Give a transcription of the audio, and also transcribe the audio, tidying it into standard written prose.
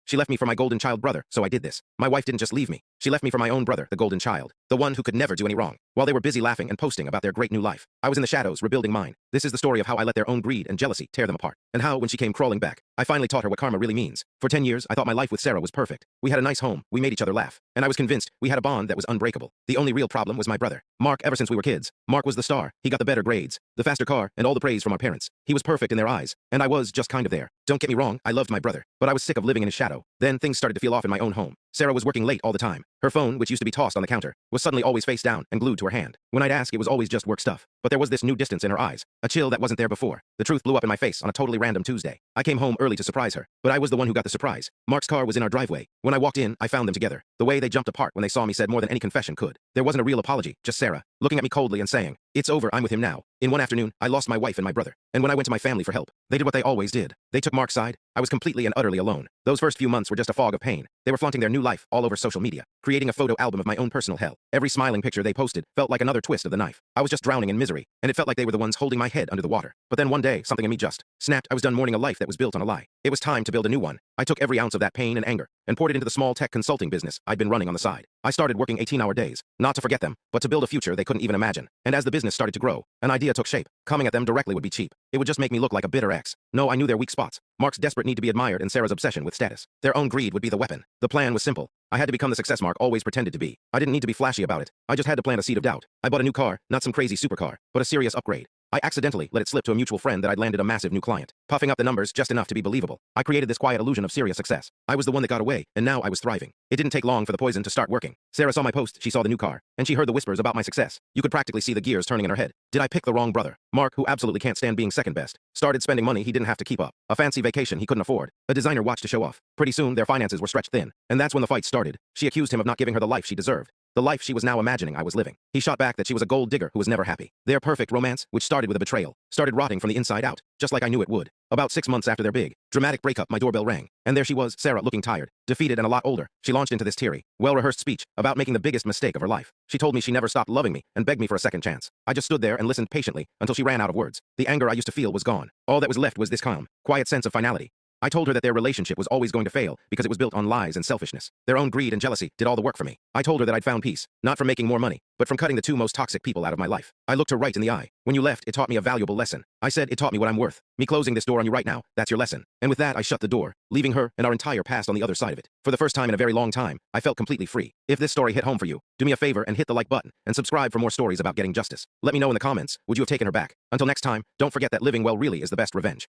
She left me for my golden child brother, so I did this. My wife didn't just leave me. She left me for my own brother, the golden child, the one who could never do any wrong. While they were busy laughing and posting about their great new life, I was in the shadows rebuilding mine. This is the story of how I let their own greed and jealousy tear them apart, and how, when she came crawling back, I finally taught her what karma really means. For 10 years, I thought my life with Sarah was perfect. We had a nice home, we made each other laugh, and I was convinced we had a bond that was unbreakable. The only real problem was my brother, Mark. Ever since we were kids, Mark was the star. He got the better grades, the faster car, and all the praise from our parents. He was perfect in their eyes, and I was just kind of there. Don't get me wrong, I loved my brother, but I was sick of living in his shadow. Then things started to feel off in my own home. Sarah was working late all the time. Her phone, which used to be tossed on the counter, was suddenly always face down and glued to her hand. When I'd ask, it was always just work stuff. But there was this new distance in her eyes, a chill that wasn't there before. The truth blew up in my face on a totally random Tuesday. I came home early to surprise her, but I was the one who got the surprise. Mark's car was in our driveway. When I walked in, I found them together. The way they jumped apart when they saw me said more than any confession could. There wasn't a real apology, just Sarah, looking at me coldly and saying, "It's over, I'm with him now." In one afternoon, I lost my wife and my brother. And when I went to my family for help, they did what they always did. They took Mark's side. I was completely and utterly alone. Those first few months were just a fog of pain. They were flaunting their new life all over social media, creating a photo album of my own personal hell. Every smiling picture they posted felt like another twist of the knife. I was just drowning in misery, and it felt like they were the ones holding my head under the water. But then one day, something in me just snapped. I was done mourning a life that was built on a lie. It was time to build a new one. I took every ounce of that pain and anger and poured it into the small tech consulting business I'd been running on the side. I started working 18-hour days, not to forget them, but to build a future they couldn't even imagine. And as the business started to grow, an idea took shape. Coming at them directly would be cheap. It would just make me look like a bitter ex. No, I knew their weak spots. Mark's desperate need to be admired and Sarah's obsession with status. Their own greed would be the weapon. The plan was simple. I had to become the success Mark always pretended to be. I didn't need to be flashy about it. I just had to plant a seed of doubt. I bought a new car, not some crazy supercar, but a serious upgrade. I accidentally let it slip to a mutual friend that I'd landed a massive new client, puffing up the numbers just enough to be believable. I created this quiet illusion of serious success. I was the one that got away, and now I was thriving. It didn't take long for the poison to start working. Sarah saw my post, she saw the new car, and she heard the whispers about my success. You could practically see the gears turning in her head. Did I pick the wrong brother? Mark, who absolutely can't stand being second best, started spending money he didn't have to keep up. A fancy vacation he couldn't afford. A designer watch to show off. Pretty soon, their finances were stretched thin, and that's when the fight started. She accused him of not giving her the life she deserved. The life she was now imagining I was living. He shot back that she was a gold digger who was never happy. Their perfect romance, which started with a betrayal, started rotting from the inside out, just like I knew it would. About 6 months after their big, dramatic breakup, my doorbell rang, and there she was, Sarah, looking tired, defeated, and a lot older. She launched into this teary, well-rehearsed speech about making the biggest mistake of her life. She told me she never stopped loving me and begged me for a second chance. I just stood there and listened patiently until she ran out of words. The anger I used to feel was gone. All that was left was this calm, quiet sense of finality. I told her that their relationship was always going to fail because it was built on lies and selfishness. Their own greed and jealousy did all the work for me. I told her that I'd found peace, not from making more money, but from cutting the two most toxic people out of my life. I looked her right in the eye. When you left, it taught me a valuable lesson. I said it taught me what I'm worth. Me closing this door on you right now, that's your lesson. And with that, I shut the door, leaving her and our entire past on the other side of it. For the first time in a very long time, I felt completely free. If this story hit home for you, do me a favor and hit the like button and subscribe for more stories about getting justice. Let me know in the comments, would you have taken her back? Until next time, don't forget that living well really is the best revenge.